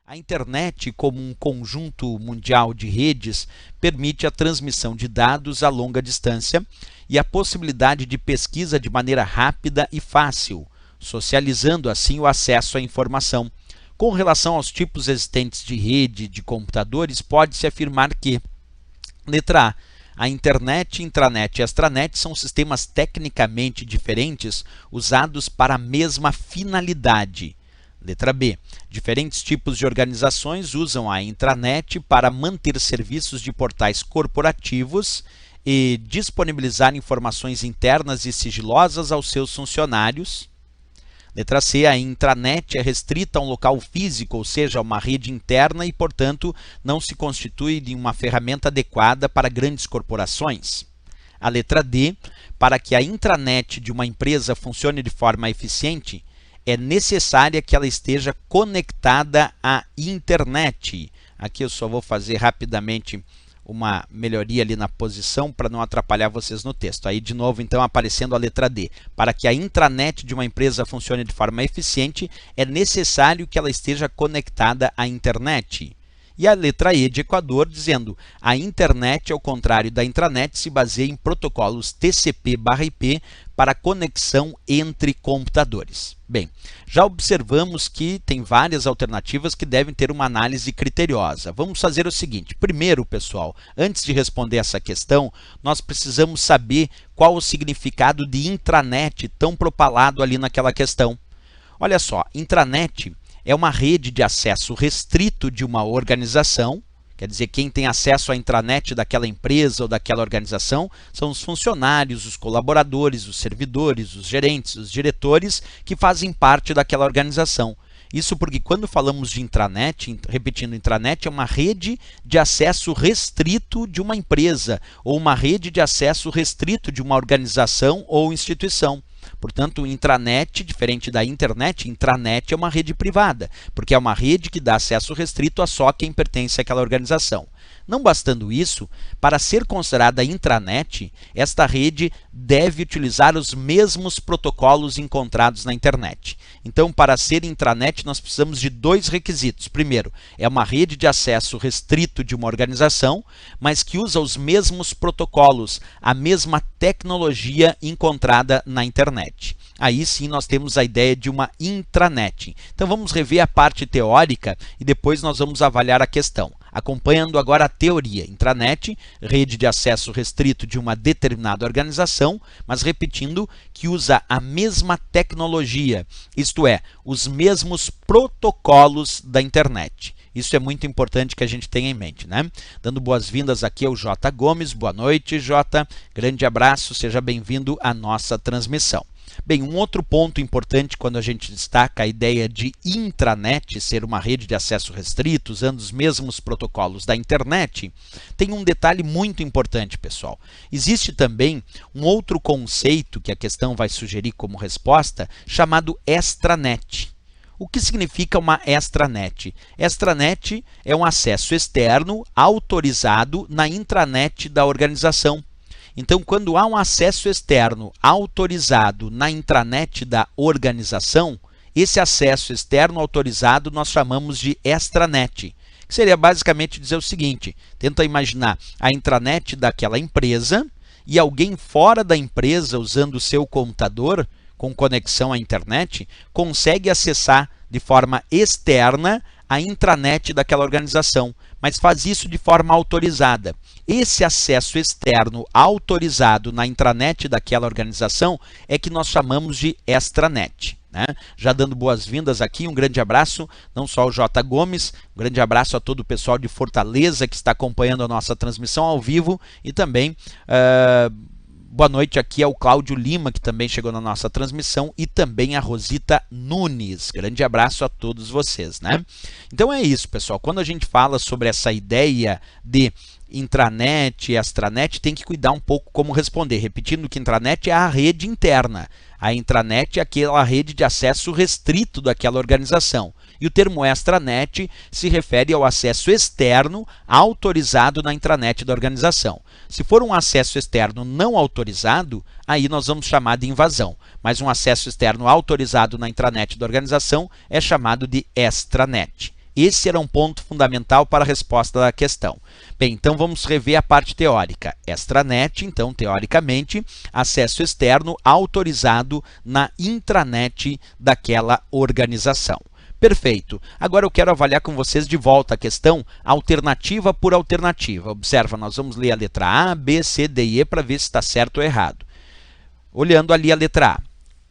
A internet, como um conjunto mundial de redes, permite a transmissão de dados a longa distância e a possibilidade de pesquisa de maneira rápida e fácil, socializando assim o acesso à informação. Com relação aos tipos existentes de rede de computadores, pode-se afirmar que, letra A internet, intranet e extranet são sistemas tecnicamente diferentes usados para a mesma finalidade. Letra B. Diferentes tipos de organizações usam a intranet para manter serviços de portais corporativos e disponibilizar informações internas e sigilosas aos seus funcionários. Letra C. A intranet é restrita a um local físico, ou seja, a uma rede interna e, portanto, não se constitui de uma ferramenta adequada para grandes corporações. A letra D. Para que a intranet de uma empresa funcione de forma eficiente, é necessária que ela esteja conectada à internet. Aqui eu só vou fazer rapidamente uma melhoria ali na posição para não atrapalhar vocês no texto. Aí, de novo, então, aparecendo a letra D. Para que a intranet de uma empresa funcione de forma eficiente, é necessário que ela esteja conectada à internet. E a letra E de Equador, dizendo: a internet, ao contrário da intranet, se baseia em protocolos TCP/IP para conexão entre computadores. Bem, já observamos que tem várias alternativas que devem ter uma análise criteriosa. Vamos fazer o seguinte: primeiro, pessoal, antes de responder essa questão, nós precisamos saber qual o significado de intranet tão propalado ali naquela questão. Olha só, intranet é uma rede de acesso restrito de uma organização, quer dizer, quem tem acesso à intranet daquela empresa ou daquela organização são os funcionários, os colaboradores, os servidores, os gerentes, os diretores que fazem parte daquela organização. Isso porque quando falamos de intranet, repetindo, intranet é uma rede de acesso restrito de uma empresa ou uma rede de acesso restrito de uma organização ou instituição. Portanto, intranet, diferente da internet, intranet é uma rede privada, porque é uma rede que dá acesso restrito a só quem pertence àquela organização. Não bastando isso, para ser considerada intranet, esta rede deve utilizar os mesmos protocolos encontrados na internet. Então, para ser intranet, nós precisamos de dois requisitos. Primeiro, é uma rede de acesso restrito de uma organização, mas que usa os mesmos protocolos, a mesma tecnologia encontrada na internet. Aí sim nós temos a ideia de uma intranet. Então vamos rever a parte teórica e depois nós vamos avaliar a questão. Acompanhando agora a teoria. Intranet, rede de acesso restrito de uma determinada organização, mas repetindo que usa a mesma tecnologia, isto é, os mesmos protocolos da internet. Isso é muito importante que a gente tenha em mente, né? Dando boas-vindas aqui ao J. Gomes. Boa noite, J. Grande abraço, seja bem-vindo à nossa transmissão. Bem, um outro ponto importante quando a gente destaca a ideia de intranet ser uma rede de acesso restrito, usando os mesmos protocolos da internet, tem um detalhe muito importante, pessoal. Existe também um outro conceito que a questão vai sugerir como resposta, chamado extranet. O que significa uma extranet? Extranet é um acesso externo autorizado na intranet da organização. Então, quando há um acesso externo autorizado na intranet da organização, esse acesso externo autorizado nós chamamos de extranet, que seria basicamente dizer o seguinte: tenta imaginar a intranet daquela empresa e alguém fora da empresa, usando o seu computador com conexão à internet, consegue acessar de forma externa a intranet daquela organização, mas faz isso de forma autorizada. Esse acesso externo autorizado na intranet daquela organização é que nós chamamos de extranet, né? Já dando boas-vindas aqui, um grande abraço, não só ao J. Gomes, um grande abraço a todo o pessoal de Fortaleza que está acompanhando a nossa transmissão ao vivo e também boa noite aqui ao Cláudio Lima, que também chegou na nossa transmissão, e também a Rosita Nunes. Grande abraço a todos vocês, né? Então é isso, pessoal. Quando a gente fala sobre essa ideia de intranet e extranet, tem que cuidar um pouco como responder. Repetindo que intranet é a rede interna. A intranet é aquela rede de acesso restrito daquela organização. E o termo extranet se refere ao acesso externo autorizado na intranet da organização. Se for um acesso externo não autorizado, aí nós vamos chamar de invasão. Mas um acesso externo autorizado na intranet da organização é chamado de extranet. Esse era um ponto fundamental para a resposta da questão. Bem, então vamos rever a parte teórica. Extranet, então, teoricamente, acesso externo autorizado na intranet daquela organização. Perfeito. Agora eu quero avaliar com vocês de volta a questão alternativa por alternativa. Observa, nós vamos ler a letra A, B, C, D e E para ver se está certo ou errado. Olhando ali a letra A.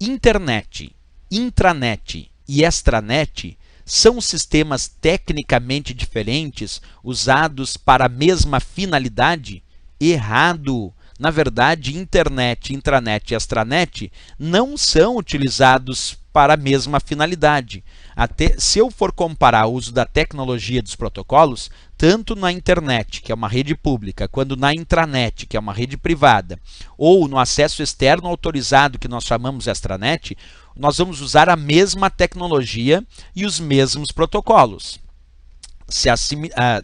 Internet, intranet e extranet são sistemas tecnicamente diferentes usados para a mesma finalidade? Errado! Na verdade, internet, intranet e extranet não são utilizados para a mesma finalidade. Até, se eu for comparar o uso da tecnologia dos protocolos, tanto na internet, que é uma rede pública, quanto na intranet, que é uma rede privada, ou no acesso externo autorizado, que nós chamamos extranet, nós vamos usar a mesma tecnologia e os mesmos protocolos.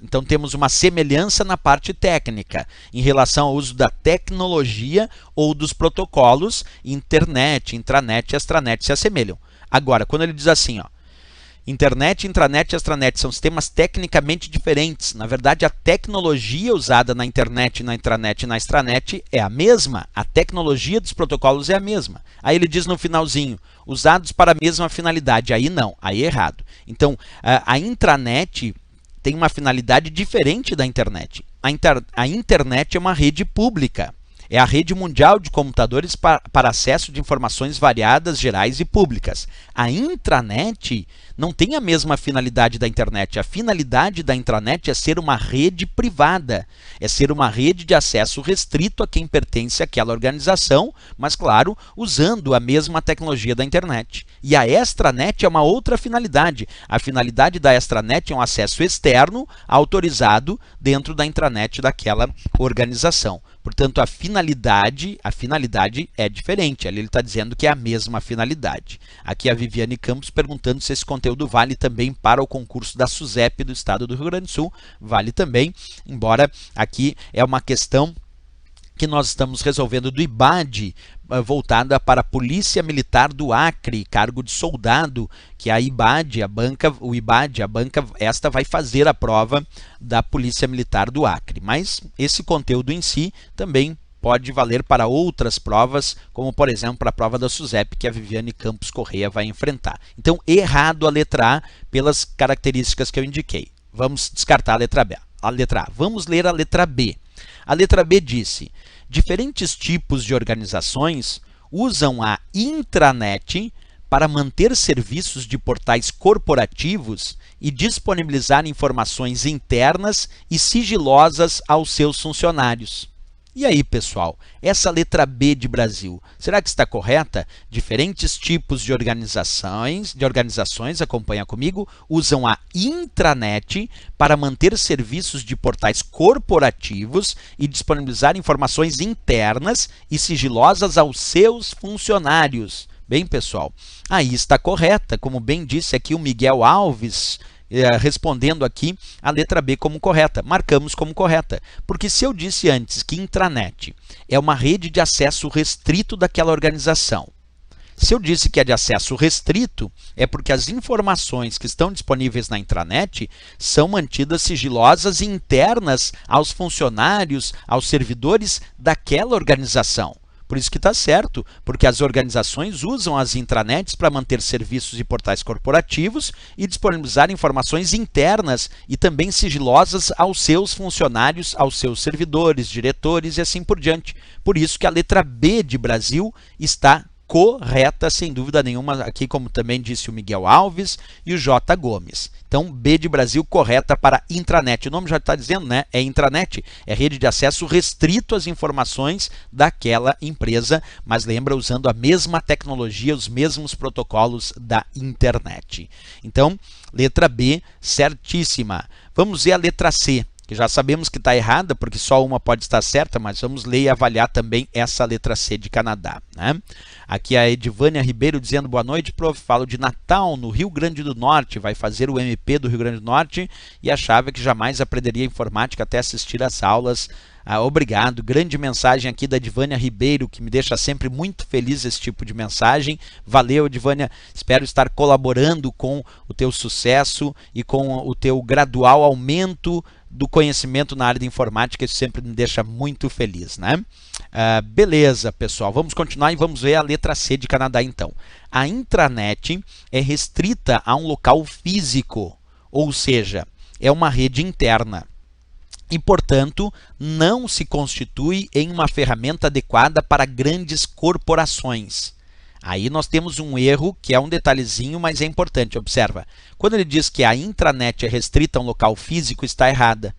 Então temos uma semelhança na parte técnica em relação ao uso da tecnologia ou dos protocolos. Internet, intranet e extranet se assemelham. Agora, quando ele diz assim, ó, internet, intranet e extranet são sistemas tecnicamente diferentes. Na verdade, a tecnologia usada na internet, na intranet e na extranet é a mesma. A tecnologia dos protocolos é a mesma. Aí ele diz no finalzinho, usados para a mesma finalidade. Aí não, aí é errado. Então, a intranet tem uma finalidade diferente da internet. A internet é uma rede pública. É a rede mundial de computadores para acesso de informações variadas, gerais e públicas. A intranet não tem a mesma finalidade da internet. A finalidade da intranet é ser uma rede privada. É ser uma rede de acesso restrito a quem pertence àquela organização, mas, claro, usando a mesma tecnologia da internet. E a extranet é uma outra finalidade. A finalidade da extranet é um acesso externo autorizado dentro da intranet daquela organização. Portanto, a finalidade é diferente. Ali ele está dizendo que é a mesma finalidade. Aqui a Viviane Campos perguntando se esse conteúdo vale também para o concurso da SUSEP do Estado do Rio Grande do Sul. Vale também, embora aqui é uma questão que nós estamos resolvendo do IBAD, voltada para a Polícia Militar do Acre, cargo de soldado, que a IBAD, a banca esta vai fazer a prova da Polícia Militar do Acre. Mas esse conteúdo em si também pode valer para outras provas, como por exemplo para a prova da SUSEP, que a Viviane Campos Correia vai enfrentar. Então, errado a letra A pelas características que eu indiquei. Vamos descartar a letra B. Vamos ler a letra B. A letra B disse: diferentes tipos de organizações usam a intranet para manter serviços de portais corporativos e disponibilizar informações internas e sigilosas aos seus funcionários. E aí, pessoal, essa letra B de Brasil, será que está correta? Diferentes tipos de organizações, acompanha comigo, usam a intranet para manter serviços de portais corporativos e disponibilizar informações internas e sigilosas aos seus funcionários. Bem, pessoal, aí está correta, como bem disse aqui o Miguel Alves, respondendo aqui a letra B como correta. Marcamos como correta, porque se eu disse antes que intranet é uma rede de acesso restrito daquela organização, se eu disse que é de acesso restrito, é porque as informações que estão disponíveis na intranet são mantidas sigilosas e internas aos funcionários, aos servidores daquela organização. Por isso que está certo, porque as organizações usam as intranets para manter serviços e portais corporativos e disponibilizar informações internas e também sigilosas aos seus funcionários, aos seus servidores, diretores e assim por diante. Por isso que a letra B de Brasil está correta, sem dúvida nenhuma, aqui como também disse o Miguel Alves e o J. Gomes. Então, B de Brasil correta para intranet. O nome já está dizendo, né? É intranet, é rede de acesso restrito às informações daquela empresa, mas lembra, usando a mesma tecnologia, os mesmos protocolos da internet. Então, letra B, certíssima. Vamos ver a letra C, que já sabemos que está errada, porque só uma pode estar certa, mas vamos ler e avaliar também essa letra C de Canadá, né? Aqui a Edivânia Ribeiro dizendo: boa noite, prof. Falo de Natal, no Rio Grande do Norte. Vai fazer o MP do Rio Grande do Norte e achava que jamais aprenderia informática até assistir às aulas Obrigado. Grande mensagem aqui da Edvânia Ribeiro, que me deixa sempre muito feliz esse tipo de mensagem. Valeu, Edvânia. Espero estar colaborando com o teu sucesso e com o teu gradual aumento do conhecimento na área de informática. Isso sempre me deixa muito feliz, né? Beleza, pessoal. Vamos continuar e vamos ver a letra C de Canadá, então. A intranet é restrita a um local físico, ou seja, é uma rede interna. E, portanto, não se constitui em uma ferramenta adequada para grandes corporações. Aí nós temos um erro, que é um detalhezinho, mas é importante. Observa, quando ele diz que a intranet é restrita a um local físico, está errada.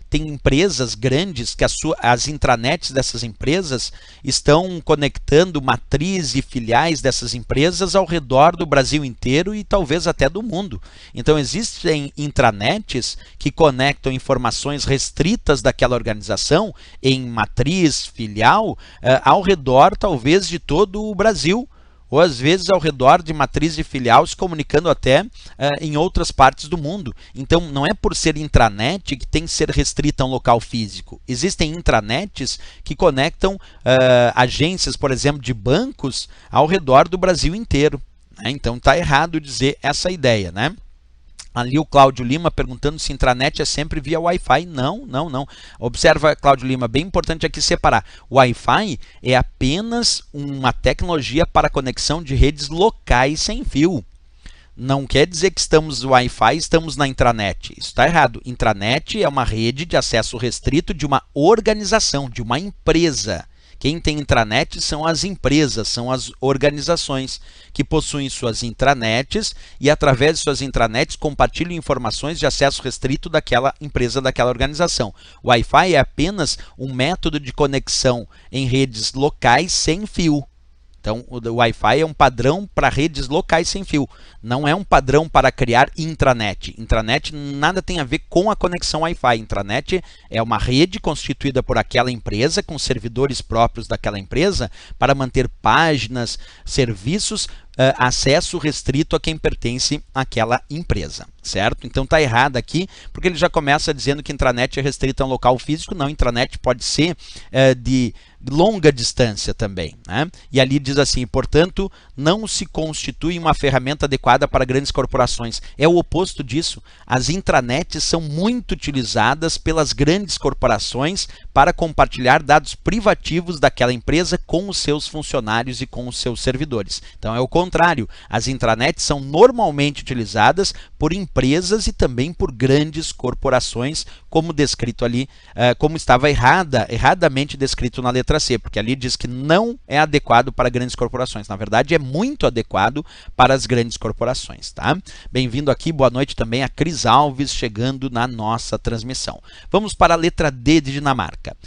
Tem empresas grandes que as intranets dessas empresas estão conectando matriz e filiais dessas empresas ao redor do Brasil inteiro e talvez até do mundo. Então existem intranets que conectam informações restritas daquela organização em matriz, filial, ao redor talvez de todo o Brasil, ou às vezes ao redor de matriz e filial, se comunicando até em outras partes do mundo. Então, não é por ser intranet que tem que ser restrita a um local físico. Existem intranets que conectam agências, por exemplo, de bancos ao redor do Brasil inteiro, né? Então, está errado dizer essa ideia, né? Ali o Cláudio Lima perguntando se intranet é sempre via Wi-Fi. Não, não, não. Observa, Cláudio Lima, bem importante aqui separar. O Wi-Fi é apenas uma tecnologia para conexão de redes locais sem fio. Não quer dizer que estamos no Wi-Fi e estamos na intranet. Isso está errado. Intranet é uma rede de acesso restrito de uma organização, de uma empresa. Quem tem intranet são as empresas, são as organizações que possuem suas intranets e, através de suas intranets, compartilham informações de acesso restrito daquela empresa, daquela organização. O Wi-Fi é apenas um método de conexão em redes locais sem fio. Então, o Wi-Fi é um padrão para redes locais sem fio. Não é um padrão para criar intranet. Intranet nada tem a ver com a conexão Wi-Fi. Intranet é uma rede constituída por aquela empresa, com servidores próprios daquela empresa, para manter páginas, serviços, acesso restrito a quem pertence àquela empresa, certo? Então está errado aqui, porque ele já começa dizendo que intranet é restrita a um local físico. Não, intranet pode ser de longa distância também, né? E ali diz assim, portanto, não se constitui uma ferramenta adequada para grandes corporações. É o oposto disso. As intranets são muito utilizadas pelas grandes corporações para compartilhar dados privativos daquela empresa com os seus funcionários e com os seus servidores. Então é o contrário. As intranets são normalmente utilizadas por empresas e também por grandes corporações, como descrito ali, como estava erradamente descrito na letra C, porque ali diz que não é adequado para grandes corporações. Na verdade, é muito adequado para as grandes corporações, tá? Bem-vindo aqui, boa noite também a Cris Alves, chegando na nossa transmissão. Vamos para a letra D de Dinamarca.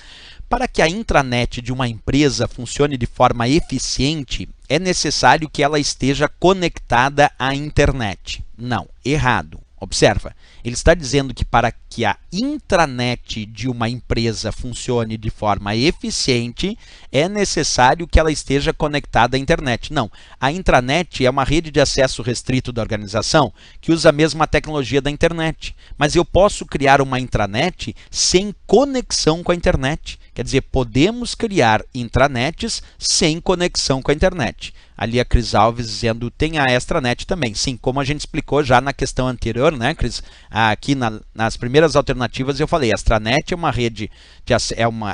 Para que a intranet de uma empresa funcione de forma eficiente, é necessário que ela esteja conectada à internet. Não, errado. Observa, ele está dizendo que para que a intranet de uma empresa funcione de forma eficiente, é necessário que ela esteja conectada à internet. Não, a intranet é uma rede de acesso restrito da organização que usa a mesma tecnologia da internet. Mas eu posso criar uma intranet sem conexão com a internet. Quer dizer, podemos criar intranets sem conexão com a internet. Ali a Cris Alves dizendo, tem a extranet também. Sim, como a gente explicou já na questão anterior, né, Cris? Aqui nas primeiras alternativas eu falei, a extranet é uma rede,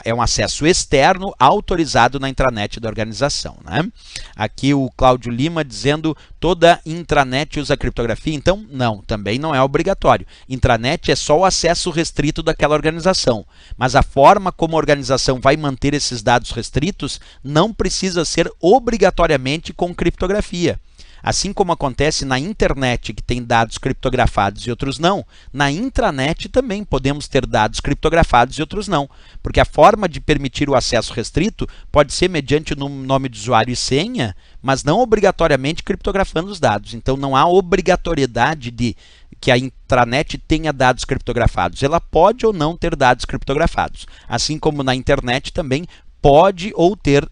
é um acesso externo autorizado na intranet da organização, né? Aqui o Cláudio Lima dizendo, toda intranet usa criptografia? Então, não, também não é obrigatório. Intranet é só o acesso restrito daquela organização, mas a forma como a organização vai manter esses dados restritos não precisa ser obrigatoriamente com criptografia. Assim como acontece na internet, que tem dados criptografados e outros não, na intranet também podemos ter dados criptografados e outros não, porque a forma de permitir o acesso restrito pode ser mediante o nome de usuário e senha, mas não obrigatoriamente criptografando os dados. Então não há obrigatoriedade de que a intranet tenha dados criptografados. Ela pode ou não ter dados criptografados. Assim como na internet também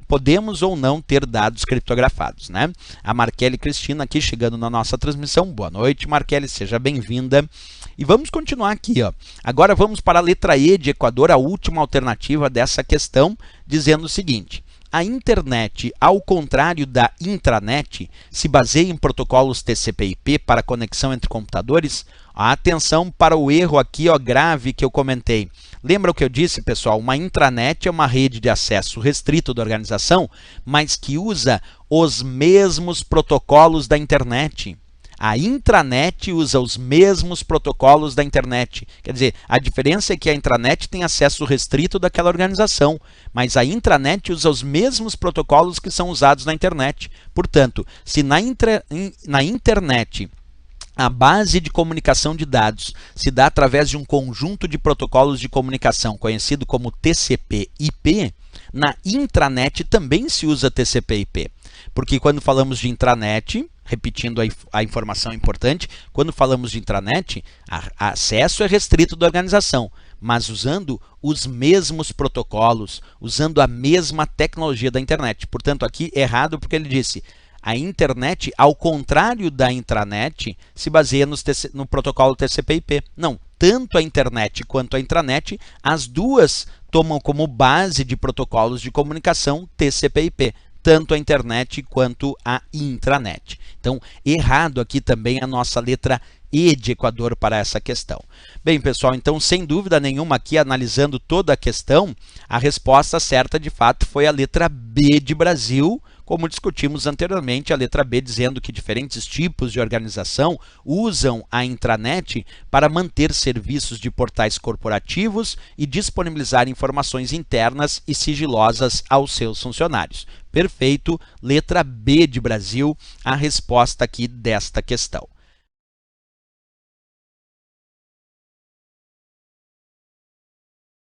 podemos ou não ter dados criptografados, né? A Marquele Cristina aqui chegando na nossa transmissão. Boa noite, Marquele, seja bem-vinda. E vamos continuar aqui, ó. Agora vamos para a letra E de Equador, a última alternativa dessa questão, dizendo o seguinte: a internet, ao contrário da intranet, se baseia em protocolos TCP/IP para conexão entre computadores? Atenção para o erro aqui, ó, grave que eu comentei. Lembra o que eu disse, pessoal? Uma intranet é uma rede de acesso restrito da organização, mas que usa os mesmos protocolos da internet. A intranet usa os mesmos protocolos da internet. Quer dizer, a diferença é que a intranet tem acesso restrito daquela organização, mas a intranet usa os mesmos protocolos que são usados na internet. Portanto, se na internet a base de comunicação de dados se dá através de um conjunto de protocolos de comunicação conhecido como TCP/IP, na intranet também se usa TCP/IP. Porque quando falamos de intranet, repetindo a informação importante, quando falamos de intranet, acesso é restrito da organização, mas usando os mesmos protocolos, usando a mesma tecnologia da internet. Portanto, aqui errado porque ele disse: a internet, ao contrário da intranet, se baseia no protocolo TCP/IP. Não, tanto a internet quanto a intranet, as duas tomam como base de protocolos de comunicação TCP/IP. Tanto a internet quanto a intranet. Então, errado aqui também a nossa letra E de Equador para essa questão. Bem, pessoal, então, sem dúvida nenhuma aqui, analisando toda a questão, a resposta certa, de fato, foi a letra B de Brasil, como discutimos anteriormente, a letra B dizendo que diferentes tipos de organização usam a intranet para manter serviços de portais corporativos e disponibilizar informações internas e sigilosas aos seus funcionários. Perfeito, letra B de Brasil, a resposta aqui desta questão.